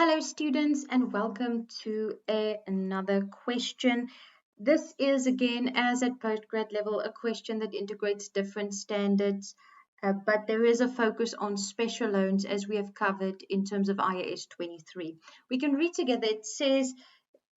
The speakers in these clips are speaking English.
Hello students and welcome to another question. This is again, as at postgrad level, a question that integrates different standards, but there is a focus on special loans as we have covered in terms of IAS 23. We can read together. It says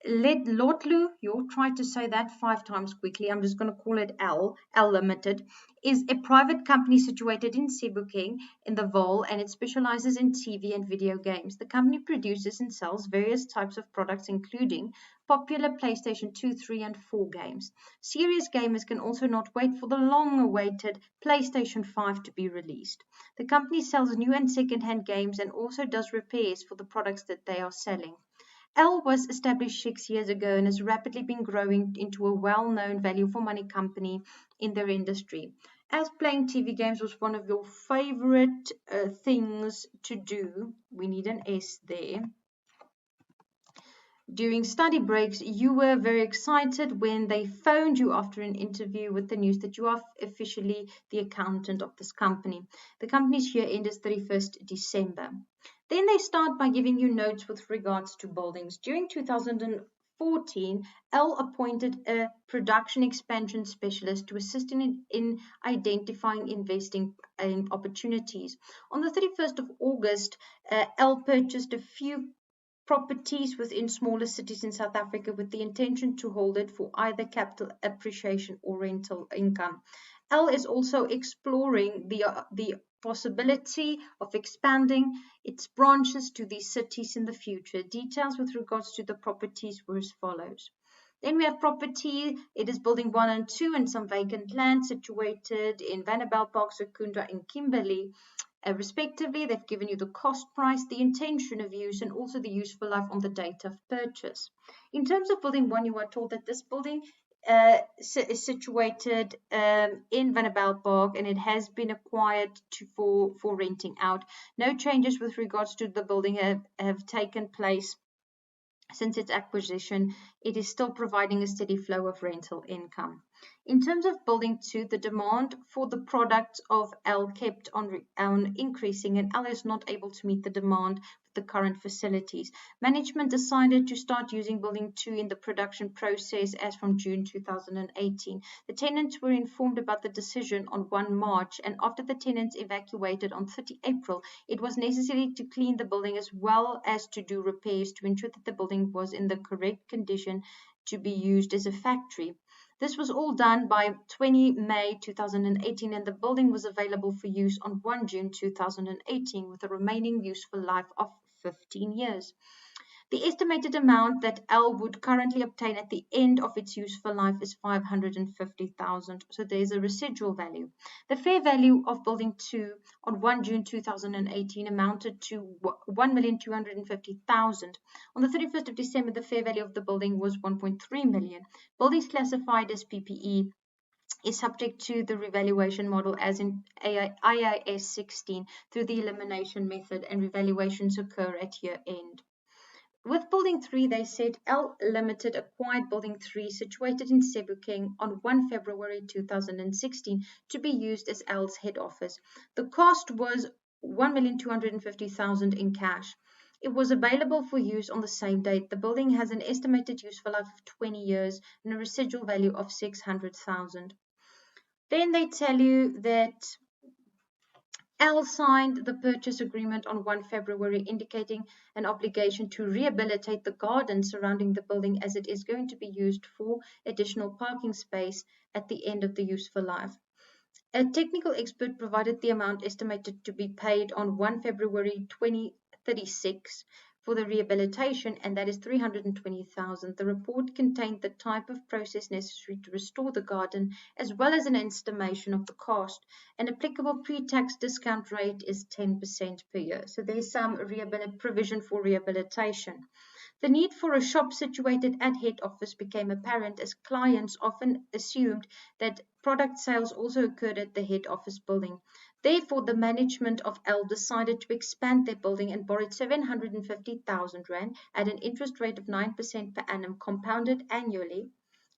LETLOTLO, you'll try to say that 5 times quickly. I'm just going to call it L Limited, is a private company situated in Sebokeng in the Vaal, and it specializes in TV and video games. The company produces and sells various types of products, including popular PlayStation 2, 3, and 4 games. Serious gamers can also not wait for the long-awaited PlayStation 5 to be released. The company sells new and second-hand games and also does repairs for the products that they are selling. L was established 6 years ago and has rapidly been growing into a well-known value-for-money company in their industry. As playing TV games was one of your favorite things to do, we need an S there. During study breaks, you were very excited when they phoned you after an interview with the news that you are officially the accountant of this company. The company's year end is 31st December. Then they start by giving you notes with regards to buildings. During 2014, L appointed a production expansion specialist to assist in identifying investing opportunities. On the 31st of August, L purchased a few properties within smaller cities in South Africa with the intention to hold it for either capital appreciation or rental income. L is also exploring the possibility of expanding its branches to these cities in the future. Details with regards to the properties were as follows. Then we have property. It is building 1 and 2 and some vacant land situated in Vanderbijl Park, Secunda and Kimberley. Respectively, they've given you the cost price, the intention of use, and also the useful life on the date of purchase. In terms of building 1, you are told that this building is situated in Vanderbijl Park and it has been acquired for renting out. No changes with regards to the building have taken place since its acquisition. It is still providing a steady flow of rental income. In terms of building 2, the demand for the products of L kept on increasing, and L is not able to meet the demand with the current facilities. Management decided to start using building 2 in the production process as from June 2018. The tenants were informed about the decision on 1 March, and after the tenants evacuated on 30 April, it was necessary to clean the building as well as to do repairs to ensure that the building was in the correct condition to be used as a factory. This was all done by 20 May 2018, and the building was available for use on 1 June 2018 with a remaining useful life of 15 years. The estimated amount that L would currently obtain at the end of its useful life is 550,000, so there is a residual value. The fair value of building 2 on 1 June 2018 amounted to 1,250,000. On the 31st of December, the fair value of the building was 1.3 million. Buildings classified as PPE is subject to the revaluation model as in IAS 16 through the elimination method, and revaluations occur at year end. With Building 3, they said L Limited acquired Building 3 situated in Sebokeng on 1 February 2016 to be used as L's head office. The cost was 1,250,000 in cash. It was available for use on the same date. The building has an estimated useful life of 20 years and a residual value of 600,000. Then they tell you that L signed the purchase agreement on 1 February, indicating an obligation to rehabilitate the garden surrounding the building as it is going to be used for additional parking space at the end of the useful life. A technical expert provided the amount estimated to be paid on 1 February 2036 for the rehabilitation, and that is 320,000. The report contained the type of process necessary to restore the garden, as well as an estimation of the cost. An applicable pre-tax discount rate is 10% per year. So there's some provision for rehabilitation. The need for a shop situated at head office became apparent as clients often assumed that product sales also occurred at the head office building. Therefore, the management of L decided to expand their building and borrowed 750,000 Rand at an interest rate of 9% per annum compounded annually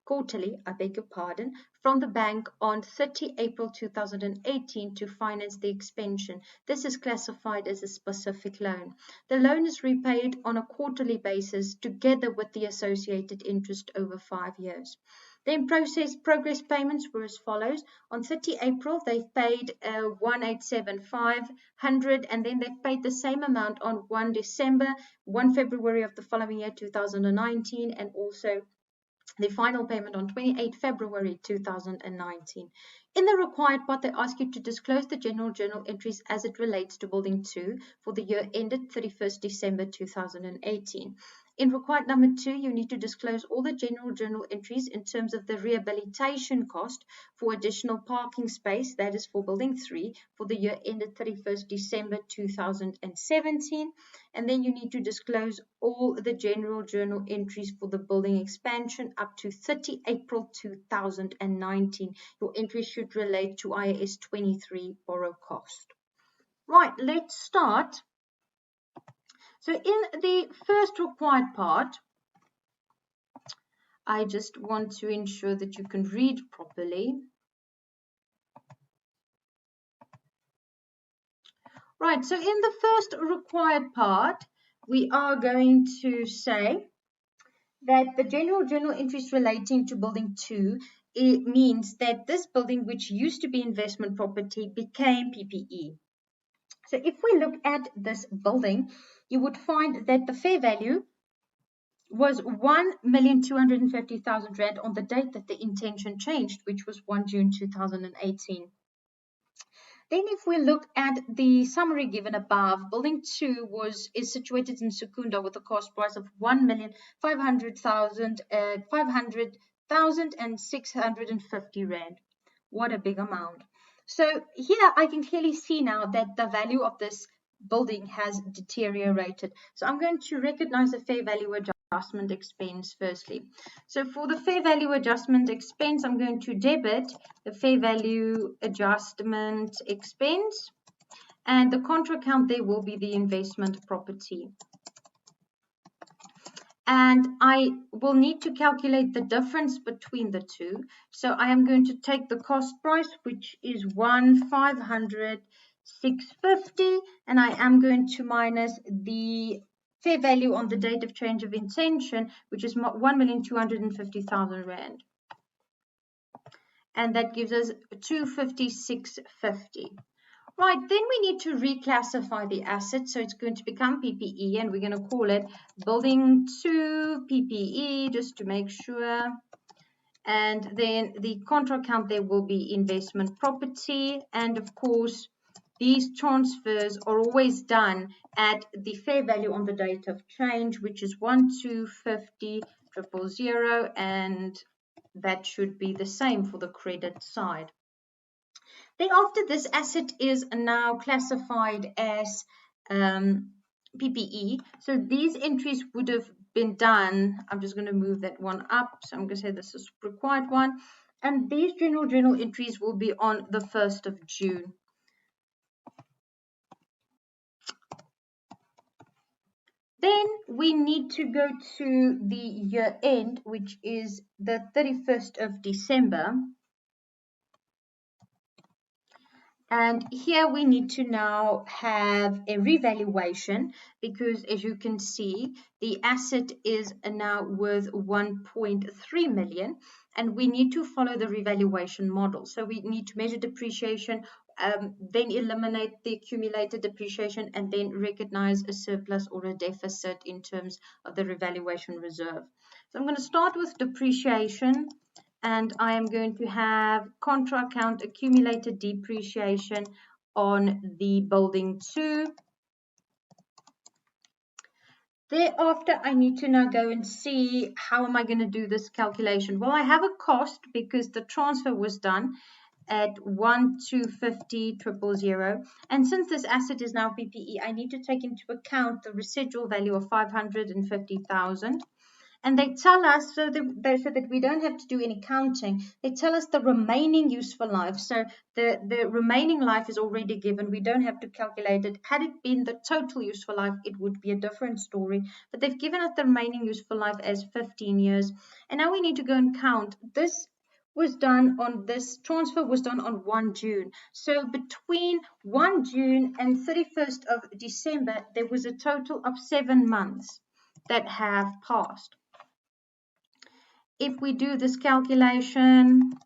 quarterly, I beg your pardon, from the bank on 30 April 2018 to finance the expansion. This is classified as a specific loan. The loan is repaid on a quarterly basis together with the associated interest over 5 years. Then progress payments were as follows. On 30 April, they've paid 1,875,100, and then they've paid the same amount on 1 December, 1 February of the following year, 2019, and also the final payment on 28 February 2019. In the required part, they ask you to disclose the general journal entries as it relates to Building 2 for the year ended 31st December 2018. In required number 2, you need to disclose all the general journal entries in terms of the rehabilitation cost for additional parking space, that is for Building 3, for the year ended 31st December 2017. And then you need to disclose all the general journal entries for the building expansion up to 30 April 2019. Your entries should relate to IAS 23 borrow cost. Right, let's start. So in the first required part, I just want to ensure that you can read properly. Right, so in the first required part, we are going to say that the general journal entries relating to Building 2, it means that this building, which used to be investment property, became PPE. So if we look at this building, you would find that the fair value was 1,250,000 Rand on the date that the intention changed, which was 1 June 2018. Then if we look at the summary given above, Building 2 is situated in Secunda with a cost price of 1,500,650 Rand. What a big amount. So here I can clearly see now that the value of this building has deteriorated. So I'm going to recognize the fair value adjustment expense firstly. So for the fair value adjustment expense, I'm going to debit the fair value adjustment expense, and the contra account there will be the investment property. And I will need to calculate the difference between the two. So I am going to take the cost price, which is 1,500,650, and I am going to minus the fair value on the date of change of intention, which is 1,250,000 Rand. And that gives us 256.50. Right, then we need to reclassify the asset. So it's going to become PPE, and we're going to call it Building 2 PPE, just to make sure. And then the contra account there will be investment property. And of course, these transfers are always done at the fair value on the date of change, which is 1,250,000, and that should be the same for the credit side. Thereafter, this asset is now classified as PPE. So these entries would have been done. I'm just going to move that one up. So I'm going to say this is required one. And these general journal entries will be on the 1st of June. Then we need to go to the year end, which is the 31st of December. And here we need to now have a revaluation, because as you can see, the asset is now worth 1.3 million, and we need to follow the revaluation model. So we need to measure depreciation, then eliminate the accumulated depreciation, and then recognize a surplus or a deficit in terms of the revaluation reserve. So I'm going to start with depreciation. And I am going to have contra account accumulated depreciation on the Building 2. Thereafter, I need to now go and see how am I going to do this calculation. Well, I have a cost because the transfer was done at 1,250,000. And since this asset is now PPE, I need to take into account the residual value of 550,000. And they tell us, so that we don't have to do any counting, they tell us the remaining useful life. So the remaining life is already given. We don't have to calculate it. Had it been the total useful life, it would be a different story. But they've given us the remaining useful life as 15 years. And now we need to go and count. This transfer was done on 1 June. So between 1 June and 31st of December, there was a total of 7 months that have passed. If we do this calculation,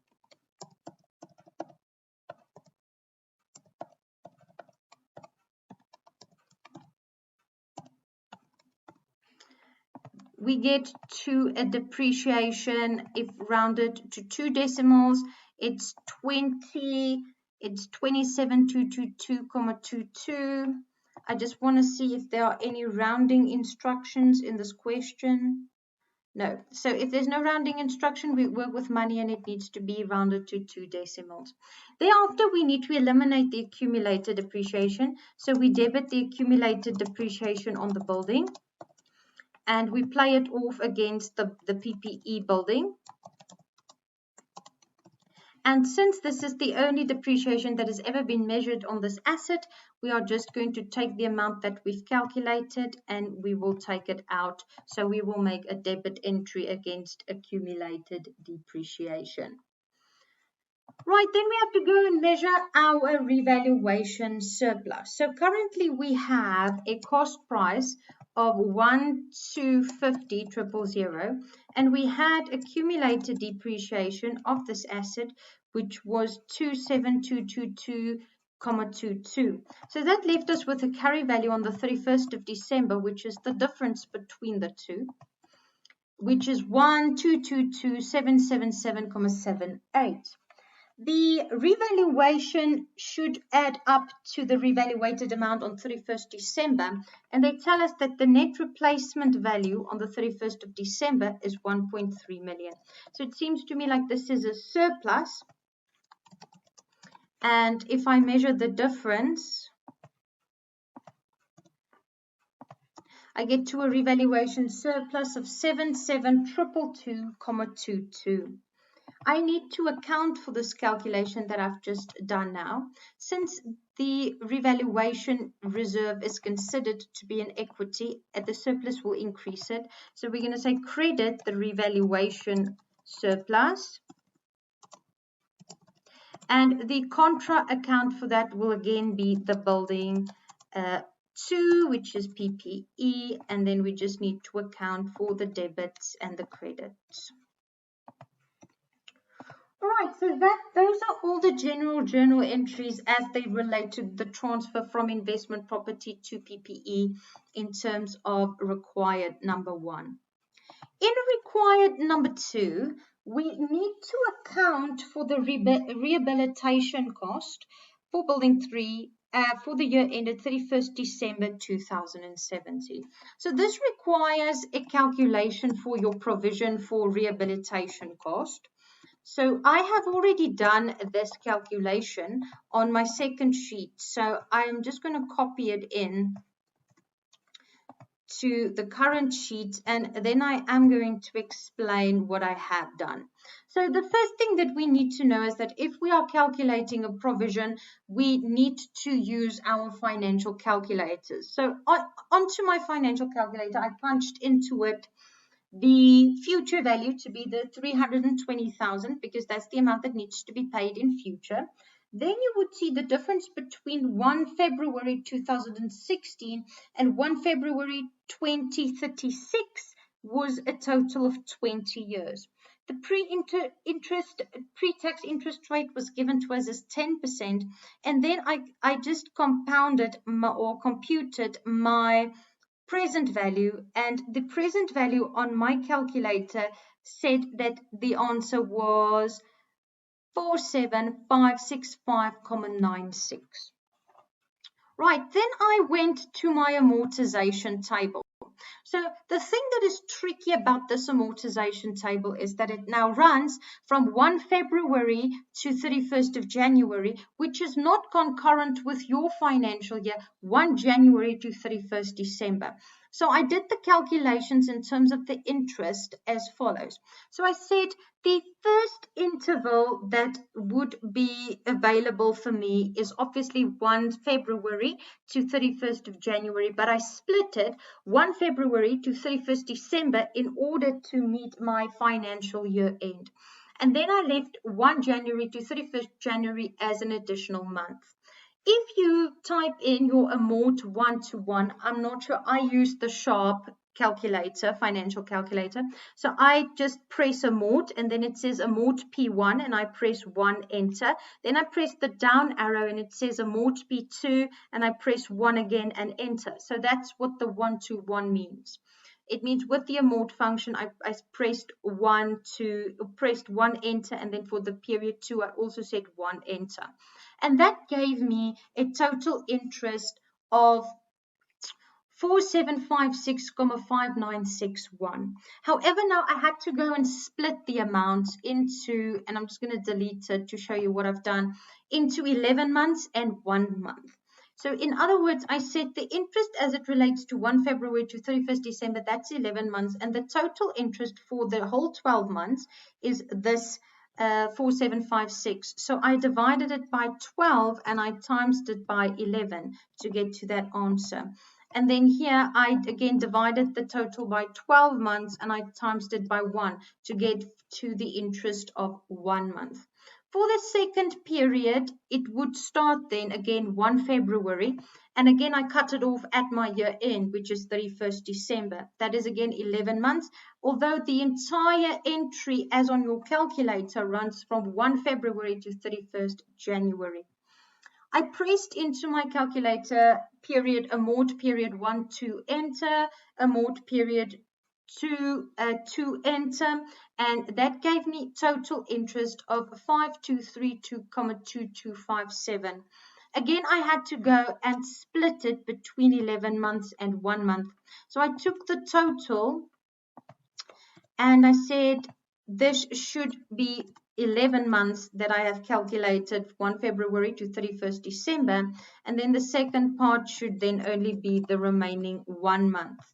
we get to a depreciation, if rounded to 2 decimals, it's 27,222,22. I just want to see if there are any rounding instructions in this question. No. So if there's no rounding instruction, we work with money and it needs to be rounded to 2 decimals. Thereafter, we need to eliminate the accumulated depreciation. So we debit the accumulated depreciation on the building and we play it off against the PPE building. And since this is the only depreciation that has ever been measured on this asset, we are just going to take the amount that we've calculated and we will take it out. So we will make a debit entry against accumulated depreciation. Right, then we have to go and measure our revaluation surplus. So currently we have a cost price of 1,250,000 and we had accumulated depreciation of this asset which was 27,222,22. So that left us with a carry value on the 31st of December, which is the difference between the two, which is 1,222,777,78. The revaluation should add up to the revaluated amount on 31st December, and they tell us that the net replacement value on the 31st of December is 1.3 million. So it seems to me like this is a surplus, and if I measure the difference, I get to a revaluation surplus of 77,222,22. I need to account for this calculation that I've just done now. Since the revaluation reserve is considered to be an equity, the surplus will increase it. So we're going to say credit the revaluation surplus. And the contra account for that will again be the building 2, which is PPE. And then we just need to account for the debits and the credits. Alright, so those are all the general journal entries as they relate to the transfer from investment property to PPE in terms of required number 1. In required number 2, we need to account for the rehabilitation cost for building 3 for the year ended 31st December 2017. So this requires a calculation for your provision for rehabilitation cost. So I have already done this calculation on my second sheet. So I'm just going to copy it in to the current sheet and then I am going to explain what I have done. So the first thing that we need to know is that if we are calculating a provision, we need to use our financial calculators. So onto my financial calculator, I punched into it the future value to be the 320,000 because that's the amount that needs to be paid in future. Then you would see the difference between 1 February 2016 and 1 February 2036 was a total of 20 years. The pre-tax interest rate was given to us as 10%, and then I just compounded computed my present value, and the present value on my calculator said that the answer was 47565,96. Right, then I went to my amortization table. So the thing that is tricky about this amortization table is that it now runs from 1 February to 31st of January, which is not concurrent with your financial year, 1 January to 31st December. So I did the calculations in terms of the interest as follows. So I said the first interval that would be available for me is obviously 1 February to 31st of January, but I split it 1 February to 31st December in order to meet my financial year end. And then I left 1 January to 31st January as an additional month. If you type in your amort 1-to-1, I'm not sure, I use the Sharp calculator, financial calculator. So I just press amort and then it says amort P1 and I press 1 enter. Then I press the down arrow and it says amort P2 and I press 1 again and enter. So that's what the 1-to-1 means. It means with the amort function, I pressed 1 enter, and then for the period 2, I also said 1 enter. And that gave me a total interest of 4756,5961. However, now I had to go and split the amounts into, and I'm just going to delete it to show you what I've done, into 11 months and 1 month. So in other words, I said the interest as it relates to 1 February to 31st December, that's 11 months. And the total interest for the whole 12 months is this 4756. So I divided it by 12 and I times it by 11 to get to that answer. And then here I again divided the total by 12 months and I times it by 1 to get to the interest of 1 month. For the second period, it would start then again 1 February. And again, I cut it off at my year end, which is 31st December. That is again 11 months. Although the entire entry as on your calculator runs from 1 February to 31st January. I pressed into my calculator period, amort period 1 to enter, amort period 2 to enter, and that gave me total interest of 5232,2257. Again, I had to go and split it between 11 months and 1 month. So I took the total and I said this should be 11 months that I have calculated 1 February to 31st December, and then the second part should then only be the remaining 1 month.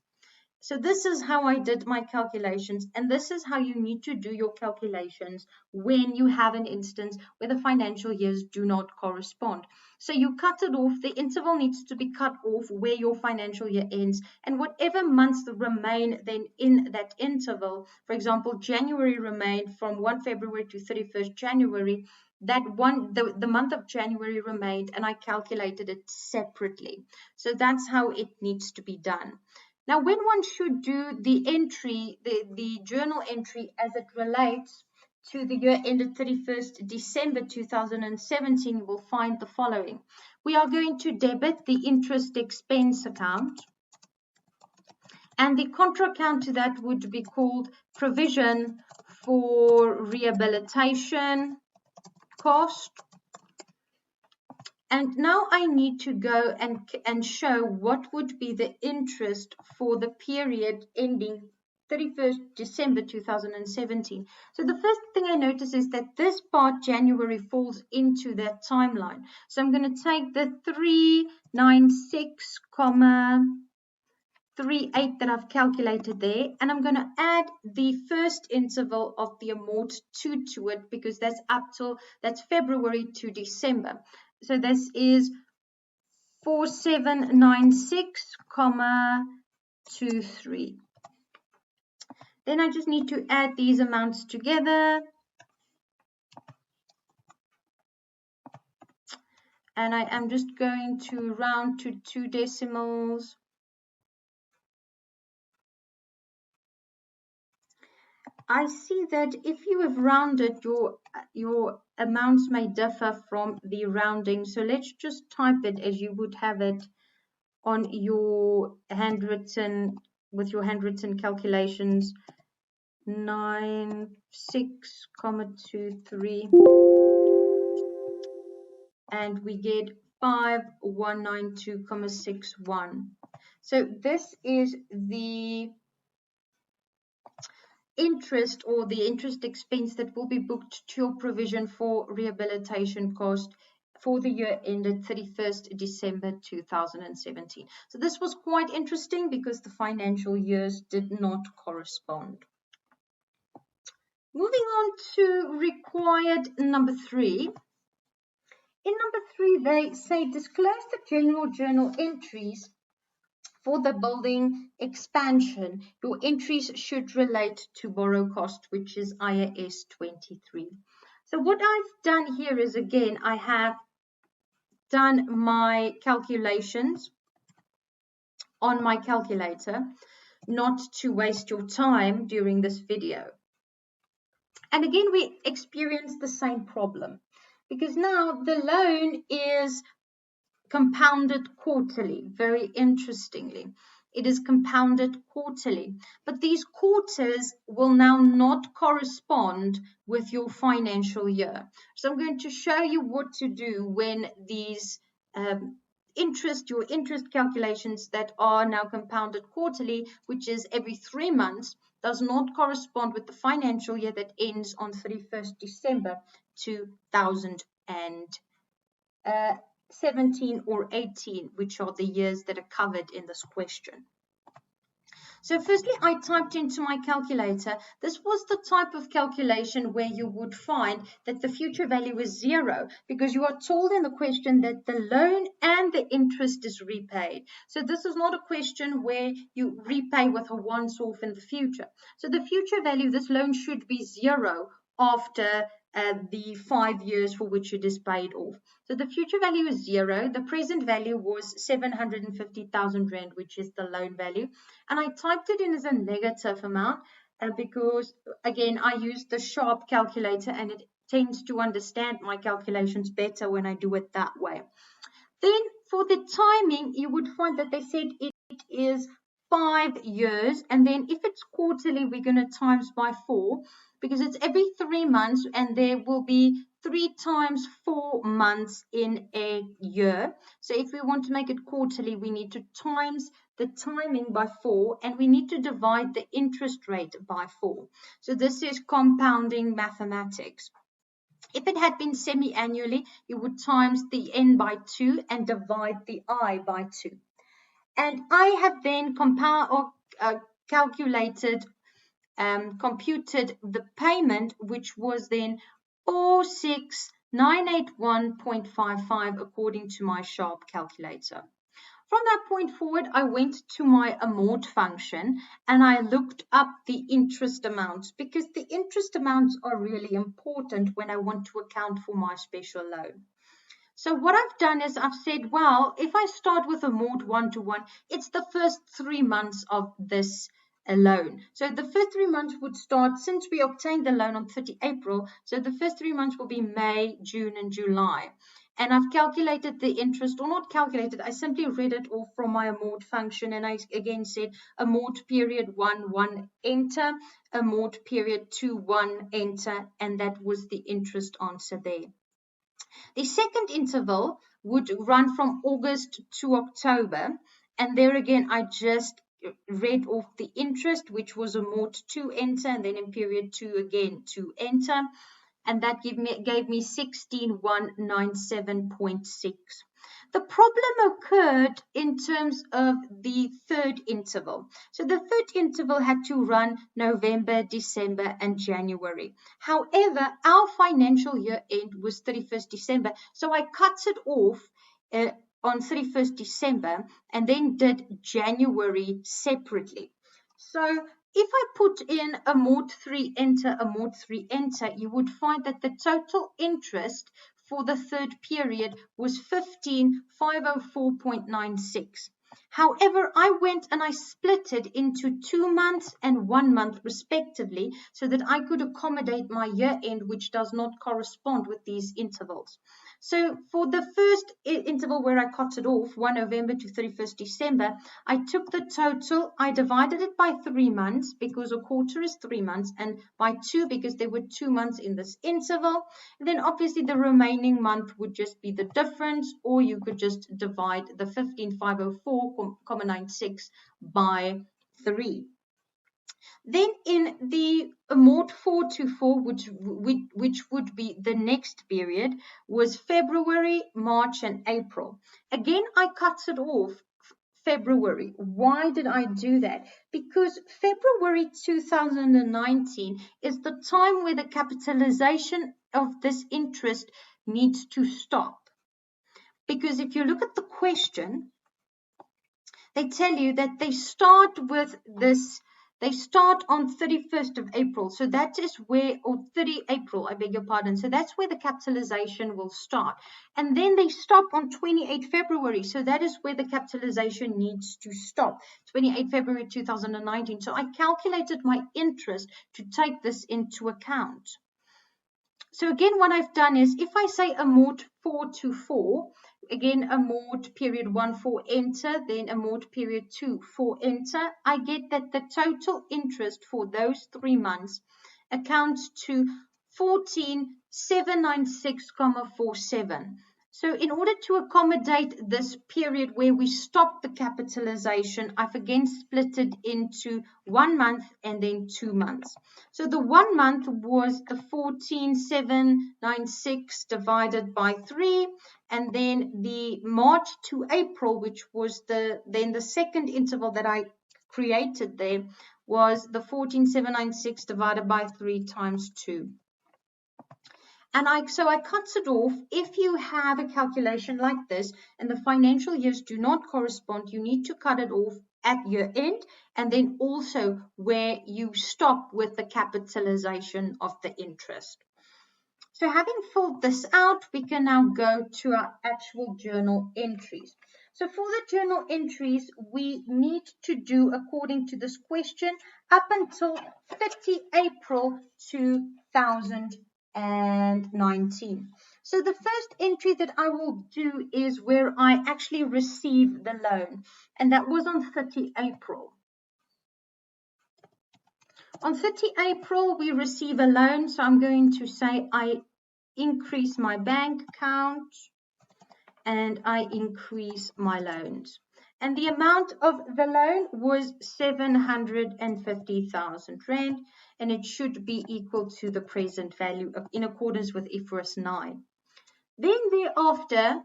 So this is how I did my calculations, and this is how you need to do your calculations when you have an instance where the financial years do not correspond. So you cut it off, the interval needs to be cut off where your financial year ends, and whatever months remain then in that interval, for example, January remained from 1 February to 31st January, the month of January remained, and I calculated it separately. So that's how it needs to be done. Now, when one should do the entry, the journal entry as it relates to the year ended 31st December 2017, you will find the following. We are going to debit the interest expense account, and the contra account to that would be called provision for rehabilitation cost. And now I need to go and show what would be the interest for the period ending 31st December 2017. So the first thing I notice is that this part, January, falls into that timeline. So I'm going to take the 396,38 that I've calculated there, and I'm going to add the first interval of the amort 2 to it, because that's that's February to December. So this is 4796,23. Then I just need to add these amounts together. And I am just going to round to 2 decimals. I see that if you have rounded, your amounts may differ from the rounding. So let's just type it as you would have it on your handwritten, with your handwritten calculations. 96,23, and we get 5192,61. So this is the interest, or the interest expense, that will be booked to your provision for rehabilitation cost for the year ended 31st December 2017. So this was quite interesting because the financial years did not correspond. Moving on to required number 3. In number 3, they say disclose the general journal entries for the building expansion. Your entries should relate to borrow cost, which is IAS 23. So what I've done here is, again, I have done my calculations on my calculator, not to waste your time during this video. And again, we experience the same problem because now the loan is compounded quarterly. Very interestingly, it is compounded quarterly, but these quarters will now not correspond with your financial year. So I'm going to show you what to do when these your interest calculations that are now compounded quarterly, which is every 3 months, does not correspond with the financial year that ends on 31st December 2017 or 18, which are the years that are covered in this question. So firstly, I typed into my calculator. This was the type of calculation where you would find that the future value is 0 because you are told in the question that the loan and the interest is repaid. So this is not a question where you repay with a once-off in the future. So the future value, this loan should be 0 after the 5 years for which it is paid off. So the future value is 0. The present value was 750,000 Rand, which is the loan value. And I typed it in as a negative amount because, again, I used the sharp calculator and it tends to understand my calculations better when I do it that way. Then for the timing, you would find that they said it is 5 years. And then if it's quarterly, we're going to times by 4 because it's every 3 months and there will be 3 times 4 months in a year. So if we want to make it quarterly, we need to times the timing by 4 and we need to divide the interest rate by 4. So this is compounding mathematics. If it had been semi-annually, you would times the n by 2 and divide the I by 2. And I have then computed the payment, which was then 46981.55 according to my sharp calculator. From that point forward, I went to my amort function and I looked up the interest amounts because the interest amounts are really important when I want to account for my special loan. So what I've done is I've said, well, if I start with amort 1-to-1, it's the first 3 months of this loan. So the first 3 months would start, since we obtained the loan on 30 April, so the first 3 months will be May, June, and July. And I've calculated the interest, or not calculated, I simply read it off from my amort function. And I again said amort period 1, enter, amort period 2, enter. And that was the interest answer there. The second interval would run from August to October. And there again, I just read off the interest, which was amort 2, enter, and then in period 2 again to enter. And that gave me 16197.6. The problem occurred in terms of the third interval. So the third interval had to run November, December, and January. However, our financial year end was 31st December. So I cut it off on 31st December and then did January separately. So if I put in amort 3, enter, amort 3, enter, you would find that the total interest for the third period was 15,504.96. However, I went and I split it into 2 months and 1 month respectively so that I could accommodate my year end, which does not correspond with these intervals. So for the first interval where I cut it off, 1 November to 31st December, I took the total, I divided it by 3 months because a quarter is 3 months, and by 2 because there were 2 months in this interval. And then obviously the remaining month would just be the difference, or you could just divide the 15,504.96 by 3. Then in the amort 424, which would be the next period, was February, March, and April. Again, I cut it off February. Why did I do that? Because February 2019 is the time where the capitalization of this interest needs to stop. Because if you look at the question, they tell you that they start with this, they start on 31st of April. So that is where, or 30 April, I beg your pardon. So that's where the capitalization will start. And then they stop on 28 February. So that is where the capitalization needs to stop, 28 February 2019. So I calculated my interest to take this into account. So again, what I've done is, if I say amort 424, again, amort period 1 for enter, then amort period 2 for enter, I get that the total interest for those 3 months accounts to 14,796,47. So in order to accommodate this period where we stop the capitalization, I've again split it into 1 month and then 2 months. So the 1 month was the 14,796 divided by 3, and then the March to April, which was the second interval that I created there, was the 14,796 divided by 3 times 2. And so I cut it off. If you have a calculation like this and the financial years do not correspond, you need to cut it off at year end, and then also where you stop with the capitalization of the interest. So having filled this out, we can now go to our actual journal entries. So for the journal entries, we need to do, according to this question, up until 30 April 2019. So the first entry that I will do is where I actually receive the loan, and that was on 30 April. On 30 April, we receive a loan, so I'm going to say I increase my bank account and I increase my loans. And the amount of the loan was 750,000 Rand, and it should be equal to the present value in accordance with IFRS 9. Then thereafter,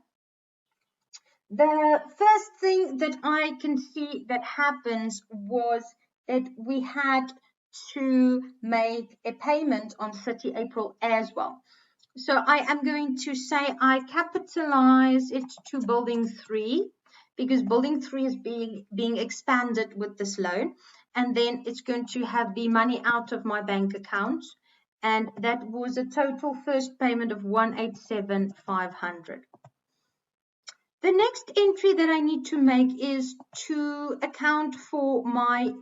the first thing that I can see that happens was that we had to make a payment on 30 April as well. So I am going to say I capitalize it to building 3, because building 3 is being expanded with this loan, and then it's going to have the money out of my bank account, and that was a total first payment of 187,500. The next entry that I need to make is to account for my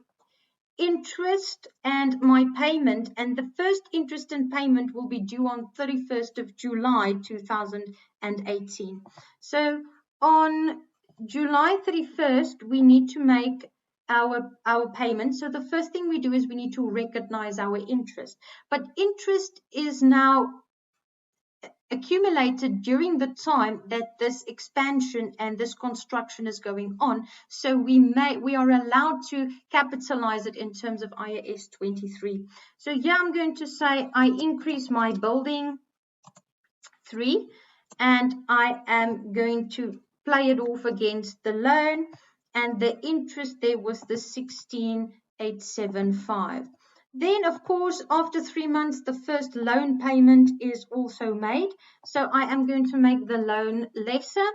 interest and my payment, and the first interest and payment will be due on 31st of July 2018. So on July 31st, we need to make our payment. So the first thing we do is we need to recognize our interest. But interest is now accumulated during the time that this expansion and this construction is going on, so we are allowed to capitalize it in terms of IAS 23. So yeah, I'm going to say I increase my building 3, and I am going to play it off against the loan, and the interest there was the 16,875. Then, of course, after 3 months, the first loan payment is also made. So I am going to make the loan lesser,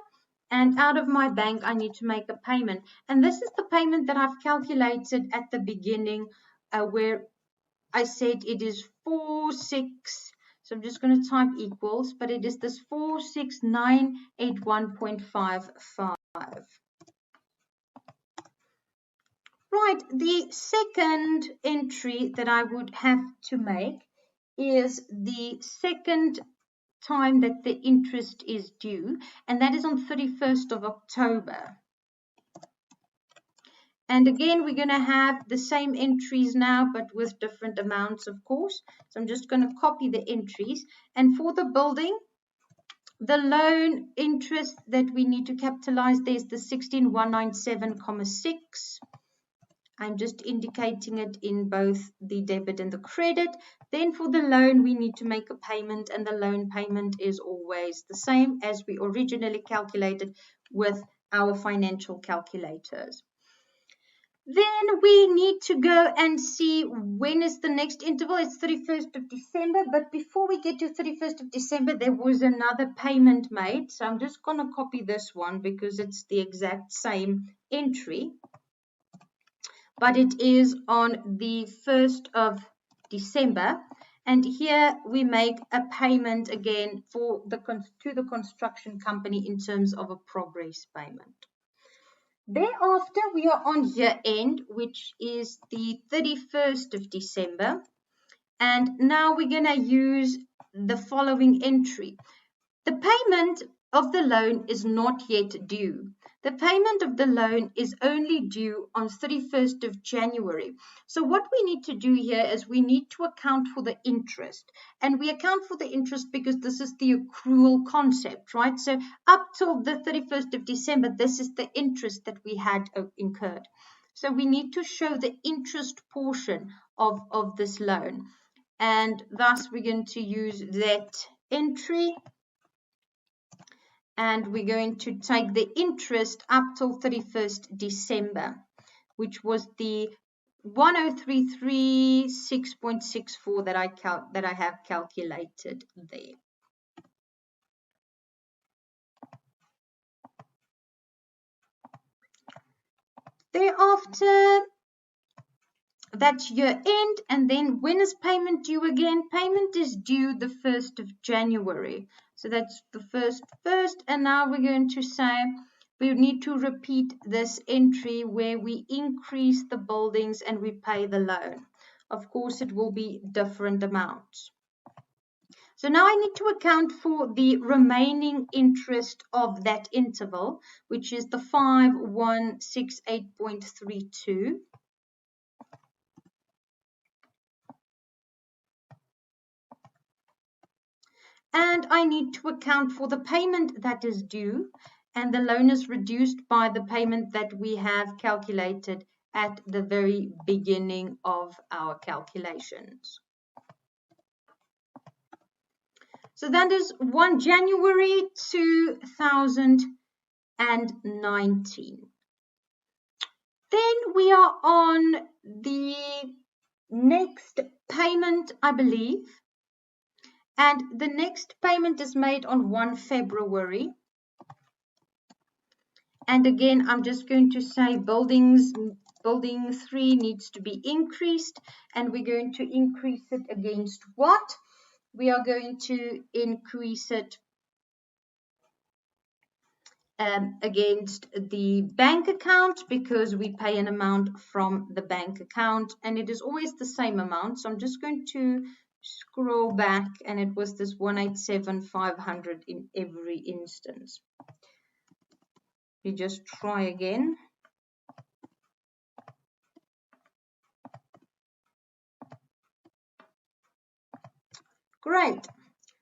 and out of my bank, I need to make a payment. And this is the payment that I've calculated at the beginning, where I said it is 46. So I'm just going to type equals, but it is this 46981.55. Right, the second entry that I would have to make is the second time that the interest is due, and that is on 31st of October. And again, we're going to have the same entries now, but with different amounts, of course. So I'm just going to copy the entries. And for the building, the loan interest that we need to capitalize, there's the 16,197,6. I'm just indicating it in both the debit and the credit. Then for the loan, we need to make a payment, and the loan payment is always the same as we originally calculated with our financial calculators. Then we need to go and see when is the next interval. It's 31st of December, but before we get to 31st of December, there was another payment made. So I'm just going to copy this one because it's the exact same entry, but it is on the 1st of December. And here we make a payment again to the construction company in terms of a progress payment. Thereafter, we are on year end, which is the 31st of December. And now we're going to use the following entry. The payment of the loan is not yet due. The payment of the loan is only due on 31st of January. So what we need to do here is we need to account for the interest. And we account for the interest because this is the accrual concept, right? So up till the 31st of December, this is the interest that we had incurred. So we need to show the interest portion of this loan. And thus we're going to use that entry. And we're going to take the interest up till 31st December, which was the 1033.6.64 that I have calculated there. Thereafter, that's year end, and then when is payment due again? Payment is due the 1st of January. So that's the first, and now we're going to say we need to repeat this entry where we increase the buildings and we pay the loan. Of course, it will be different amounts. So now I need to account for the remaining interest of that interval, which is the 5168.32. And I need to account for the payment that is due, and the loan is reduced by the payment that we have calculated at the very beginning of our calculations. So that is 1 January 2019. Then we are on the next payment, I believe. And the next payment is made on 1 February. And again, I'm just going to say building 3 needs to be increased. And we're going to increase it against what? We are going to increase it against the bank account because we pay an amount from the bank account. And it is always the same amount. So I'm just going to scroll back, and it was this 187,500 in every instance. We just try again. Great.